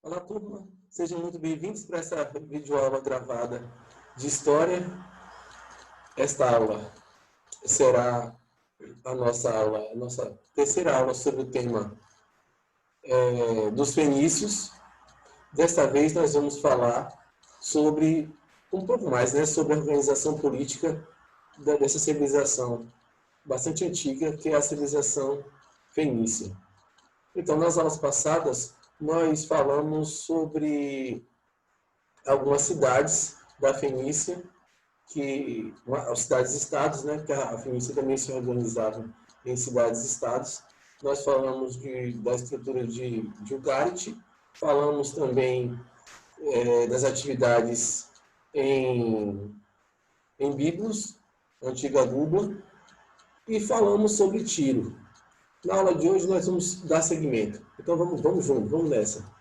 Olá, turma. Sejam muito bem-vindos para essa videoaula gravada de História. Esta aula será a nossa terceira aula sobre o tema dos fenícios. Desta vez nós vamos falar sobre um pouco mais, sobre a organização política dessa civilização bastante antiga, que é a civilização fenícia. Então, nas aulas passadas, nós falamos sobre algumas cidades da Fenícia, as cidades-estados, que a Fenícia também se organizava em cidades-estados. Nós falamos da estrutura de Ugarit, falamos também das atividades em Biblos, antiga Gubla, e falamos sobre Tiro. Na aula de hoje nós vamos dar seguimento. Então vamos junto, vamos nessa.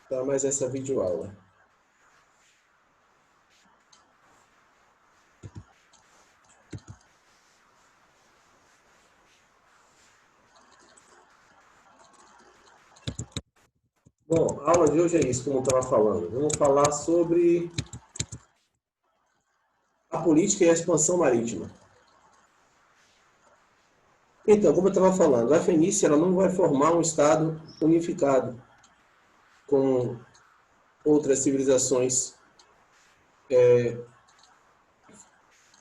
Para mais essa videoaula. Bom, a aula de hoje é isso, como eu estava falando. Vamos falar sobre a política e a expansão marítima. Então, como eu estava falando, a Fenícia ela não vai formar um estado unificado com outras civilizações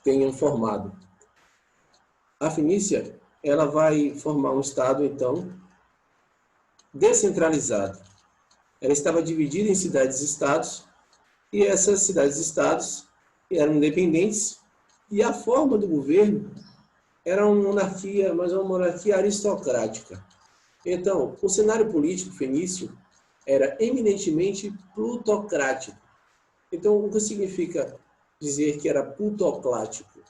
tenham formado. A Fenícia ela vai formar um estado, então, descentralizado. Ela estava dividida em cidades-estados, e essas cidades-estados eram independentes, e a forma do governo era uma monarquia, mas uma monarquia aristocrática. Então, o cenário político fenício era eminentemente plutocrático. Então, o que significa dizer que era plutocrático?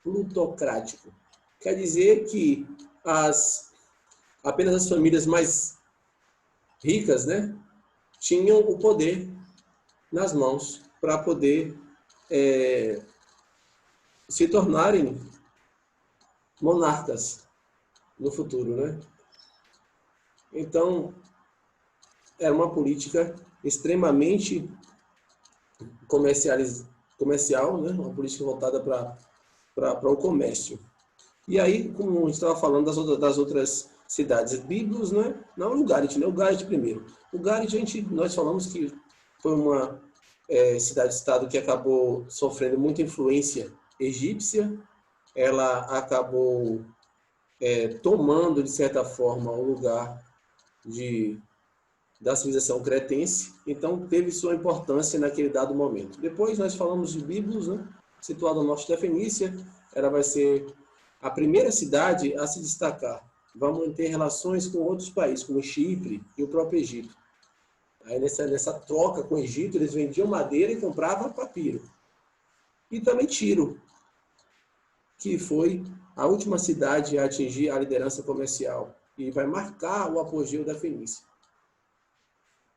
Plutocrático. Quer dizer que apenas as famílias mais ricas, tinham o poder nas mãos para poder se tornarem monarcas no futuro, Então, era uma política extremamente comercial, uma política voltada para o comércio. E aí, como a gente estava falando das outras cidades, Biblos, não Ugarit, Ugarit primeiro. Ugarit, nós falamos que foi uma cidade-estado que acabou sofrendo muita influência egípcia. Ela acabou tomando, de certa forma, o lugar da civilização cretense, então teve sua importância naquele dado momento. Depois nós falamos de Biblos, situado ao norte da Fenícia. Ela vai ser a primeira cidade a se destacar. Vai manter relações com outros países, como Chipre e o próprio Egito. Aí nessa troca com o Egito, eles vendiam madeira e compravam papiro. E também Tiro, que foi a última cidade a atingir a liderança comercial e vai marcar o apogeu da Fenícia.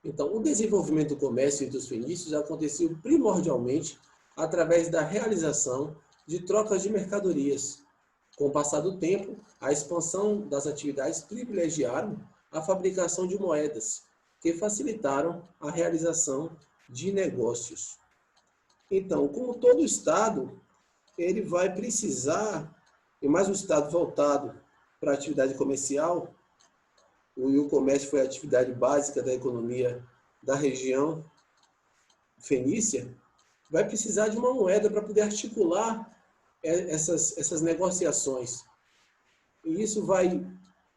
Então, o desenvolvimento do comércio entre os fenícios aconteceu primordialmente através da realização de trocas de mercadorias. Com o passar do tempo, a expansão das atividades privilegiaram a fabricação de moedas, que facilitaram a realização de negócios. Então, como todo Estado, ele vai precisar, e mais um Estado voltado para a atividade comercial, o comércio foi a atividade básica da economia da região fenícia, vai precisar de uma moeda para poder articular essas negociações. E isso vai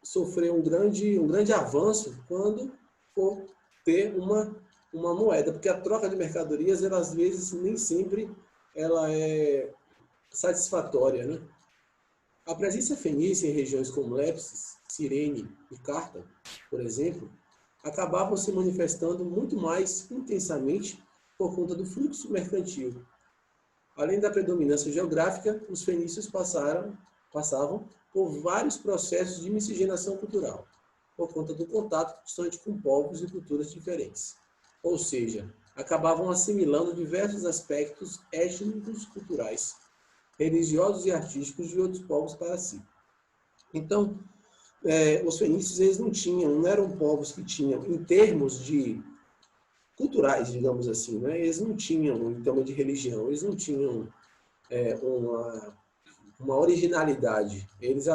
sofrer um grande avanço quando for ter uma moeda, porque a troca de mercadorias, ela, às vezes, nem sempre ela é satisfatória, A presença fenícia em regiões como Lepsis, Cirene e Cartago, por exemplo, acabavam se manifestando muito mais intensamente por conta do fluxo mercantil. Além da predominância geográfica, os fenícios passavam por vários processos de miscigenação cultural, por conta do contato constante com povos e culturas diferentes. Ou seja, acabavam assimilando diversos aspectos étnicos, culturais, religiosos e artísticos de outros povos para si. Então, os fenícios, eles não eram povos que tinham, em termos de culturais, digamos assim, né? Eles não tinham, em termos de religião, eles não tinham uma originalidade. Eles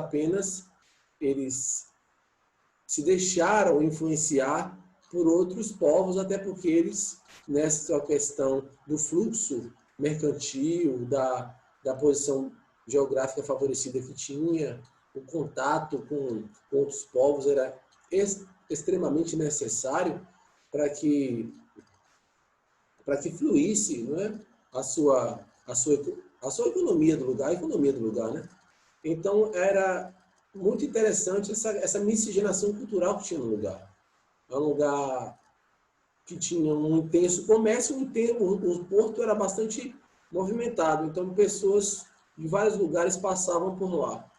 se deixaram influenciar por outros povos, até porque eles, nessa questão do fluxo mercantil, da posição geográfica favorecida que tinha, o contato com outros povos era extremamente necessário para que fluísse, né, a sua economia do lugar, a economia do lugar, né? Então era muito interessante essa miscigenação cultural que tinha no lugar. É um lugar que tinha um intenso comércio, o porto era bastante movimentado, então pessoas de vários lugares passavam por lá.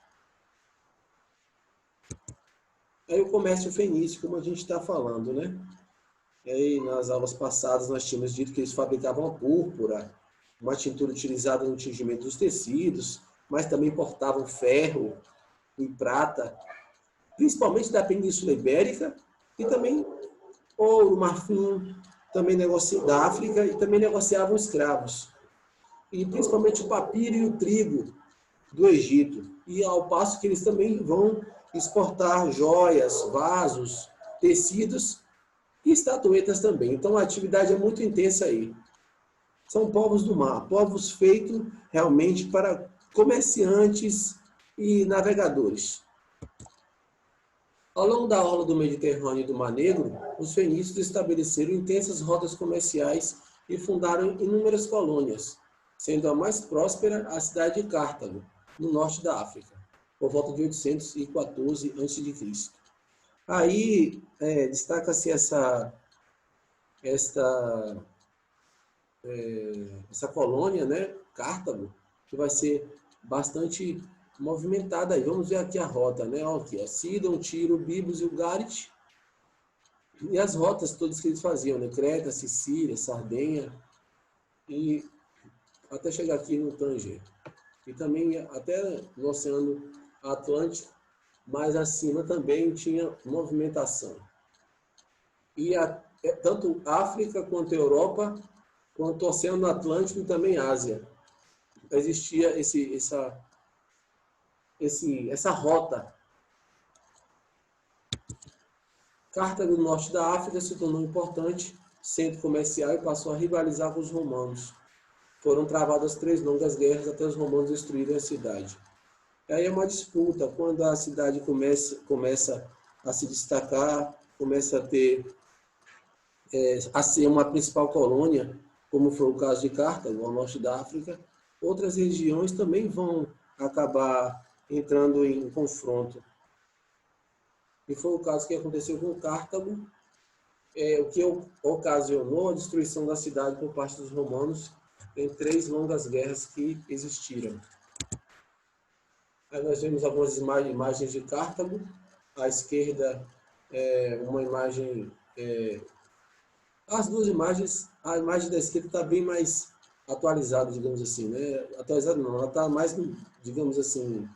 Aí o comércio fenício, como a gente está falando, né? E aí, nas aulas passadas, nós tínhamos dito que eles fabricavam a púrpura, uma tintura utilizada no tingimento dos tecidos, mas também importavam ferro e prata, principalmente da Península Ibérica, e também ouro, marfim, também da África, e também negociavam escravos. E principalmente o papiro e o trigo do Egito. E ao passo que eles também vão exportar joias, vasos, tecidos e estatuetas também. Então a atividade é muito intensa aí. São povos do mar, povos feitos realmente para comerciantes e navegadores. Ao longo da orla do Mediterrâneo e do Mar Negro, os fenícios estabeleceram intensas rotas comerciais e fundaram inúmeras colônias, sendo a mais próspera a cidade de Cartago, no norte da África, por volta de 814 a.C. Aí destaca-se essa colônia, né, Cartago, que vai ser bastante movimentada aí. Vamos ver aqui a rota, né? Olha aqui, Sidon, Tiro, Biblos e o Garit. E as rotas todas que eles faziam, né? Creta, Sicília, Sardenha, e até chegar aqui no Tanger. E também até no Oceano Atlântico, mais acima também tinha movimentação. E tanto África quanto Europa, quanto Oceano Atlântico e também Ásia. Existia essa rota. Cartago, no norte da África, se tornou importante centro comercial e passou a rivalizar com os romanos. Foram travadas 3 longas guerras até os romanos destruírem a cidade. E aí é uma disputa, quando a cidade começa a se destacar, começa a ser uma principal colônia, como foi o caso de Cartago, ao norte da África, outras regiões também vão acabar entrando em confronto. E foi o caso que aconteceu com Cartago, o que ocasionou a destruição da cidade por parte dos romanos em 3 longas guerras que existiram. Aí nós vemos algumas imagens de Cartago. À esquerda, uma imagem... as duas imagens, a imagem da esquerda está bem mais atualizada, digamos assim, né? Atualizada não, ela está mais, digamos assim,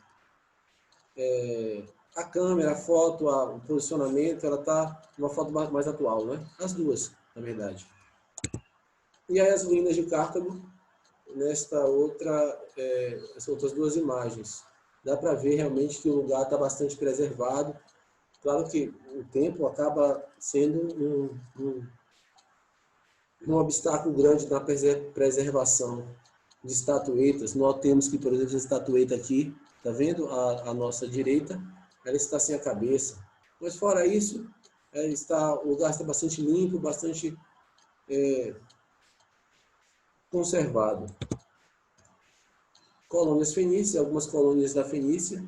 a câmera, a foto, o posicionamento, ela está uma foto mais atual, né? As duas, na verdade. E aí as ruínas de Cartago, essas outras 2 imagens. Dá para ver realmente que o lugar está bastante preservado. Claro que o tempo acaba sendo um obstáculo grande na preservação de estatuetas. Nós temos que, por exemplo, essa estatueta aqui, está vendo? A nossa direita, ela está sem a cabeça. Mas fora isso, o lugar está bastante limpo, bastante conservado. Colônias fenícias, algumas colônias da Fenícia,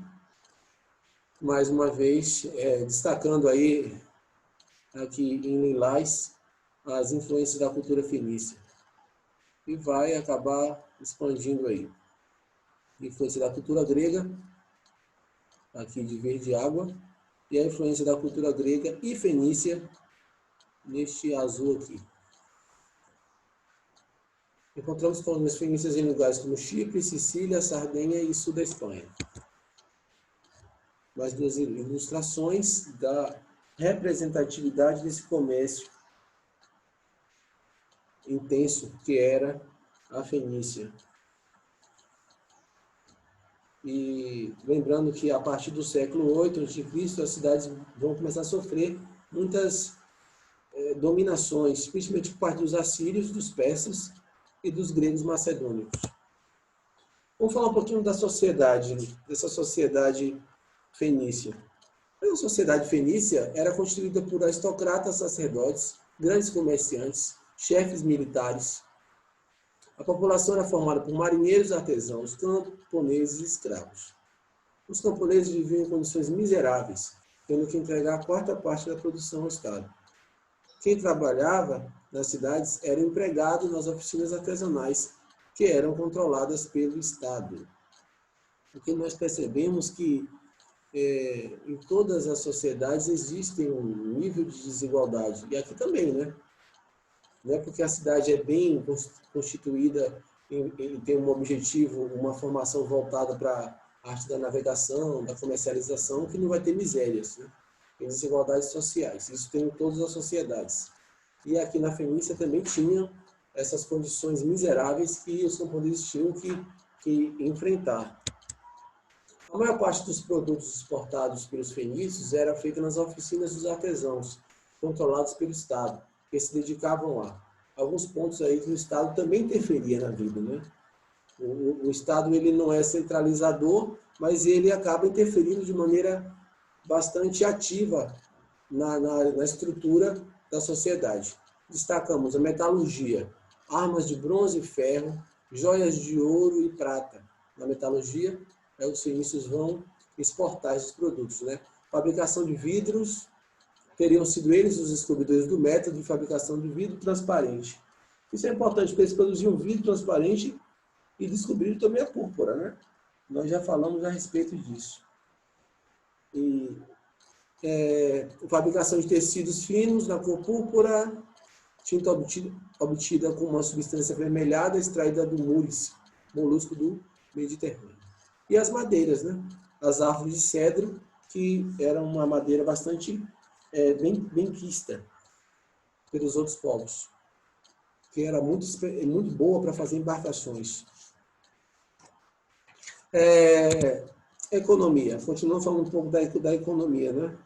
mais uma vez destacando aí aqui em lilás as influências da cultura fenícia. E vai acabar expandindo aí. Influência da cultura grega, aqui de verde água, e a influência da cultura grega e fenícia, neste azul aqui. Encontramos colônias fenícias em lugares como Chipre, Sicília, Sardenha e sul da Espanha. mais duas ilustrações da representatividade desse comércio intenso que era a Fenícia. E lembrando que a partir do século 8 a.C., as cidades vão começar a sofrer muitas dominações, principalmente por parte dos assírios, dos persas e dos gregos macedônicos. Vamos falar um pouquinho da sociedade, dessa sociedade fenícia. A sociedade fenícia era constituída por aristocratas, sacerdotes, grandes comerciantes, chefes militares. A população era formada por marinheiros, artesãos, camponeses e escravos. Os camponeses viviam em condições miseráveis, tendo que entregar a quarta parte da produção ao Estado. Quem trabalhava nas cidades era empregado nas oficinas artesanais, que eram controladas pelo Estado. Porque nós percebemos que em todas as sociedades existem um nível de desigualdade. E aqui também, né? Não é porque a cidade é bem constituída e tem um objetivo, uma formação voltada para a arte da navegação, da comercialização, que não vai ter misérias, né? Tem desigualdades sociais. Isso tem em todas as sociedades. E aqui na Fenícia também tinham essas condições miseráveis que os camponeses tinham que enfrentar. A maior parte dos produtos exportados pelos fenícios era feita nas oficinas dos artesãos, controlados pelo Estado, que se dedicavam lá. Alguns pontos aí que o Estado também interferia na vida, né? O Estado ele não é centralizador, mas ele acaba interferindo de maneira bastante ativa na estrutura da sociedade. Destacamos a metalurgia, armas de bronze e ferro, joias de ouro e prata. Na metalurgia, os fenícios vão exportar esses produtos, né? Fabricação de vidros, teriam sido eles os descobridores do método de fabricação de vidro transparente. Isso é importante, porque eles produziam vidro transparente e descobriram também a púrpura, né? Nós já falamos a respeito disso. E fabricação de tecidos finos na cor púrpura, tinta obtida com uma substância avermelhada extraída do muris, molusco do Mediterrâneo. E as madeiras, né? As árvores de cedro, que era uma madeira bastante bem quista pelos outros povos, que era muito boa para fazer embarcações. Economia. Continuando falando um pouco da economia, né?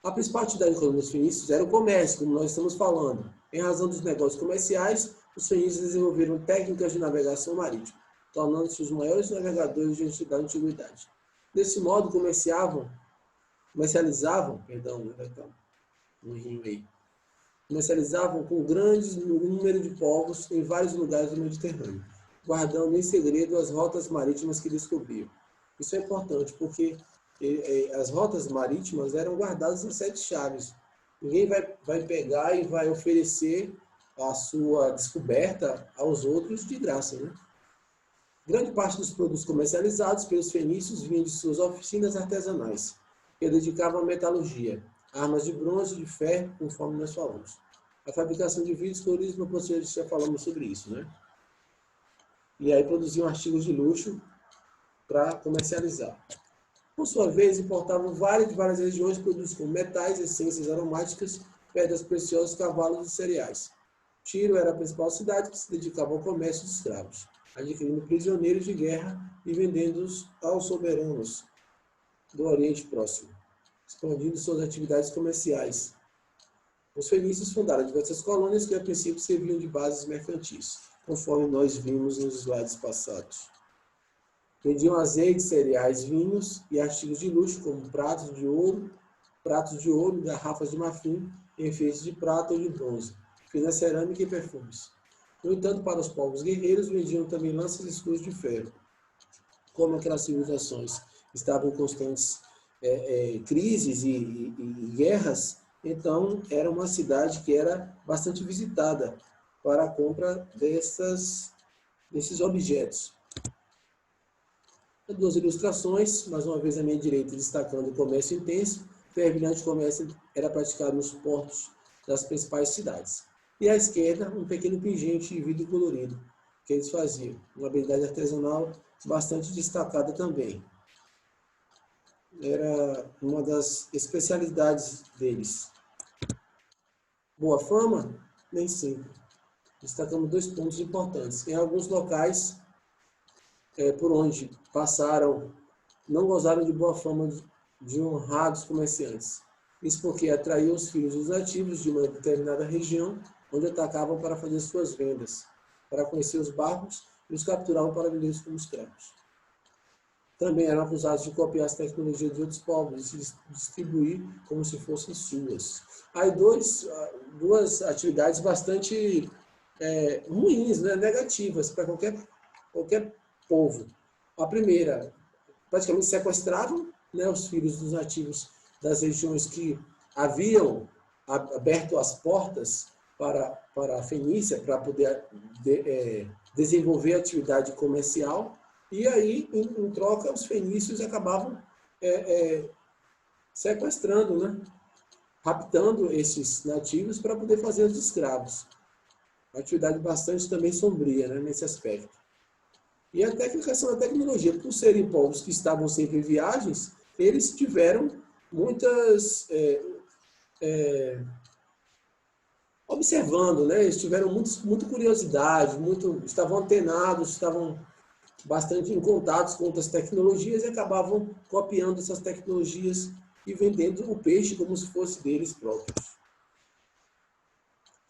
A principal atividade econômica dos fenícios era o comércio, como nós estamos falando. Em razão dos negócios comerciais, os fenícios desenvolveram técnicas de navegação marítima, tornando-se os maiores navegadores da antiguidade. Desse modo, comercializavam com grandes número de povos em vários lugares do Mediterrâneo, guardando em segredo as rotas marítimas que descobriam. Isso é importante, porque as rotas marítimas eram guardadas em 7 chaves. Ninguém vai pegar e vai oferecer a sua descoberta aos outros de graça, né? Grande parte dos produtos comercializados pelos fenícios vinham de suas oficinas artesanais, que dedicavam à metalurgia, armas de bronze e de ferro, conforme nós falamos. A fabricação de vidros, cores, já falamos sobre isso, né? E aí produziam artigos de luxo para comercializar. Por sua vez, importavam de várias regiões produtos como metais, essências aromáticas, pedras preciosas, cavalos e cereais. Tiro era a principal cidade que se dedicava ao comércio de escravos, adquirindo prisioneiros de guerra e vendendo-os aos soberanos do Oriente Próximo, expandindo suas atividades comerciais. Os fenícios fundaram diversas colônias que a princípio serviam de bases mercantis, conforme nós vimos nos slides passados. Vendiam azeite, cereais, vinhos e artigos de luxo, como pratos de ouro, garrafas de marfim, enfeites de prata ou de bronze, fina cerâmica e perfumes. No entanto, para os povos guerreiros, vendiam também lanças e escudos de ferro. Como aquelas civilizações estavam em constantes crises e guerras, então era uma cidade que era bastante visitada para a compra desses objetos. 2 ilustrações, mais uma vez à minha direita, destacando o comércio intenso. O fervilhante comércio era praticado nos portos das principais cidades. E à esquerda, um pequeno pingente de vidro colorido, que eles faziam. Uma habilidade artesanal bastante destacada também. era uma das especialidades deles. Boa fama? Nem sempre. Destacamos 2 pontos importantes. Em alguns locais por onde passaram, não gozaram de boa fama de honrados comerciantes. Isso porque atraiu os filhos dos nativos de uma determinada região, onde atacavam para fazer suas vendas, para conhecer os barcos e os capturavam para vendê-los como escravos. Também eram acusados de copiar as tecnologias de outros povos e se distribuir como se fossem suas. Aí duas atividades bastante ruins, né, negativas para qualquer povo. A primeira, praticamente sequestravam, né, os filhos dos nativos das regiões que haviam aberto as portas para a Fenícia, para poder desenvolver a atividade comercial, e aí, em troca, os fenícios acabavam sequestrando, né, raptando esses nativos para poder fazer os escravos. Uma atividade bastante também sombria, né, nesse aspecto. E até a questão da tecnologia, por serem povos que estavam sempre em viagens, eles tiveram muitas observando, né? Eles tiveram muita curiosidade, estavam antenados, estavam bastante em contato com outras tecnologias e acabavam copiando essas tecnologias e vendendo o peixe como se fosse deles próprios.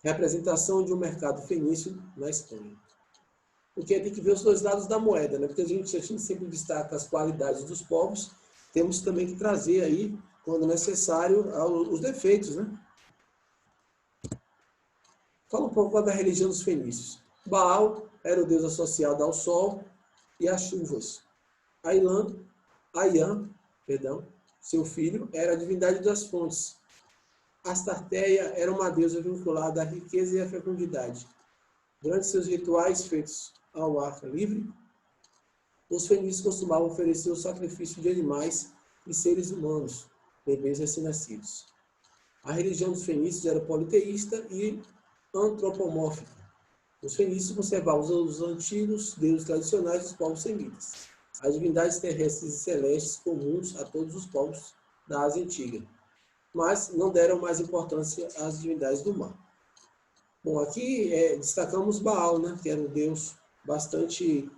Representação de um mercado fenício na Espanha. Porque tem que ver os 2 lados da moeda, né? Porque a gente sempre destaca as qualidades dos povos, temos também que trazer aí, quando necessário, os defeitos, né? Fala um pouco da religião dos fenícios. Baal era o deus associado ao sol e às chuvas. Ayã, seu filho, era a divindade das fontes. Astarteia era uma deusa vinculada à riqueza e à fecundidade. Durante seus rituais feitos ao ar livre, os fenícios costumavam oferecer o sacrifício de animais e seres humanos, bebês recém-nascidos. A religião dos fenícios era politeísta e antropomórfica. Os fenícios conservavam os antigos deuses tradicionais dos povos semitas, as divindades terrestres e celestes comuns a todos os povos da Ásia Antiga, mas não deram mais importância às divindades do mar. Bom, aqui destacamos Baal, né, que era um deus bastante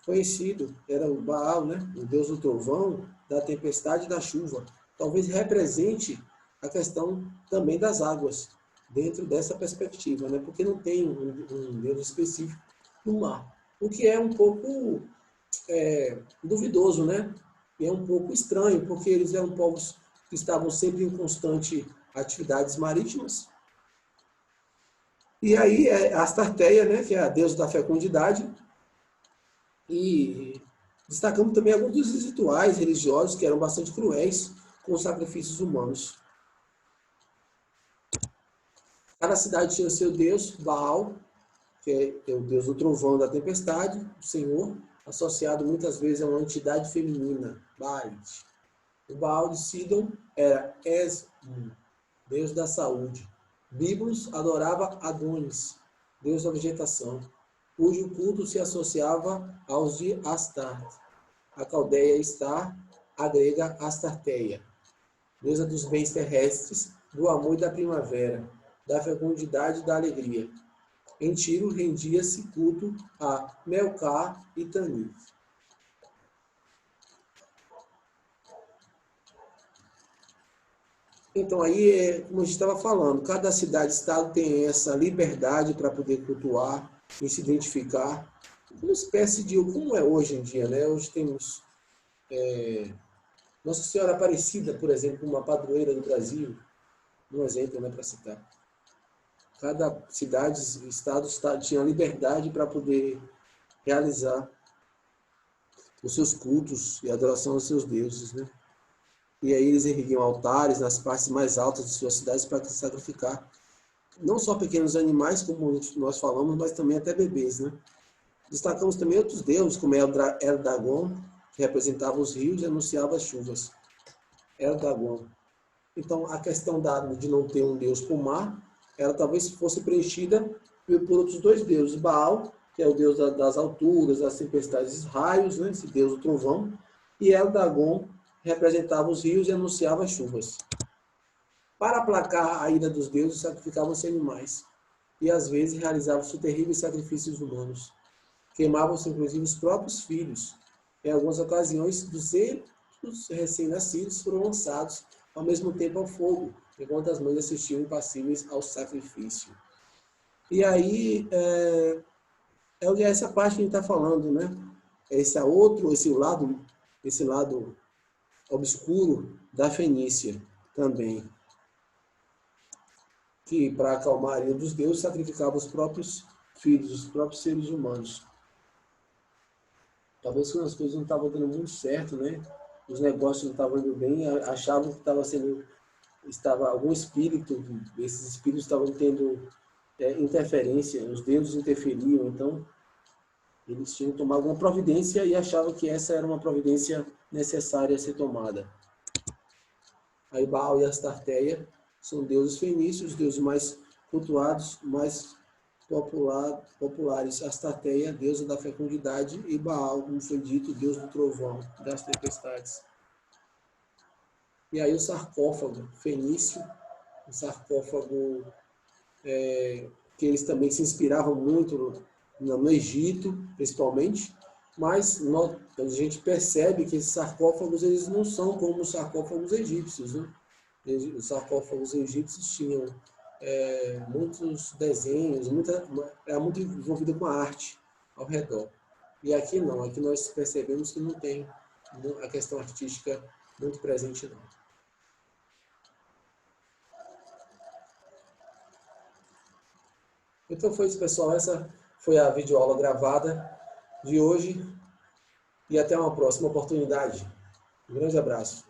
conhecido, era o Baal, né, o deus do trovão, da tempestade e da chuva. Talvez represente a questão também das águas, dentro dessa perspectiva, né, porque não tem um deus específico no mar. O que é um pouco duvidoso, né, e é um pouco estranho, porque eles eram povos que estavam sempre em constante atividades marítimas. E aí a Astarteia, né, que é a deusa da fecundidade, e destacamos também alguns dos rituais religiosos que eram bastante cruéis com os sacrifícios humanos. Cada cidade tinha seu deus, Baal, que é o deus do trovão da tempestade, o Senhor, associado muitas vezes a uma entidade feminina, Baalit. O Baal de Sidon era Esmun, deus da saúde. Biblos adorava Adonis, deus da vegetação, cujo culto se associava aos de Astarte. A caldeia Star, a grega Astarteia, deusa dos bens terrestres, do amor e da primavera, da fecundidade e da alegria. Em Tiro rendia-se culto a Melcar e Tanit. Então, aí, como a gente estava falando, cada cidade-estado tem essa liberdade para poder cultuar e se identificar. Uma espécie de, como é hoje em dia, né? Hoje temos Nossa Senhora Aparecida, por exemplo, uma padroeira do Brasil, um exemplo, né, para citar. Cada cidade, estado tinha liberdade para poder realizar os seus cultos e adoração aos seus deuses, né? E aí eles erguiam altares nas partes mais altas de suas cidades para sacrificar não só pequenos animais, como nós falamos, mas também até bebês, né? Destacamos também outros deuses, como Eldagon, que representava os rios e anunciava as chuvas. Eldagon. Então, a questão de não ter um deus por mar, ela talvez fosse preenchida por outros 2 deuses. Baal, que é o deus das alturas, das tempestades e raios, né? Esse deus do trovão, e Eldagon, representava os rios e anunciava as chuvas. Para aplacar a ira dos deuses, sacrificavam-se animais, e às vezes realizavam-se terríveis sacrifícios humanos. Queimavam-se inclusive os próprios filhos. Em algumas ocasiões, 200 recém-nascidos foram lançados ao mesmo tempo ao fogo, enquanto as mães assistiam impassíveis ao sacrifício. E aí, é essa parte que a gente está falando, né? Esse lado obscuro da Fenícia também, que para acalmar a ira dos deuses sacrificava os próprios filhos, os próprios seres humanos. Talvez quando as coisas não estavam dando muito certo, né? Os negócios não estavam indo bem, achavam que estava algum espírito, esses espíritos estavam tendo interferência, os deuses interferiam, então eles tinham que tomar alguma providência e achavam que essa era uma providência necessária a ser tomada. Aí Baal e Astarteia são deuses fenícios, deuses mais cultuados, mais populares. Astarteia, deusa da fecundidade, e Baal, como foi dito, deus do trovão, das tempestades. E aí o sarcófago fenício, o sarcófago que eles também se inspiravam muito no Egito, principalmente, mas a gente percebe que esses sarcófagos eles não são como os sarcófagos egípcios, né? Os sarcófagos egípcios tinham muitos desenhos, era muito envolvida com a arte ao redor. E aqui não, aqui nós percebemos que não tem a questão artística muito presente não. Então foi isso, pessoal. Essa foi a videoaula gravada de hoje e até uma próxima oportunidade. Um grande abraço.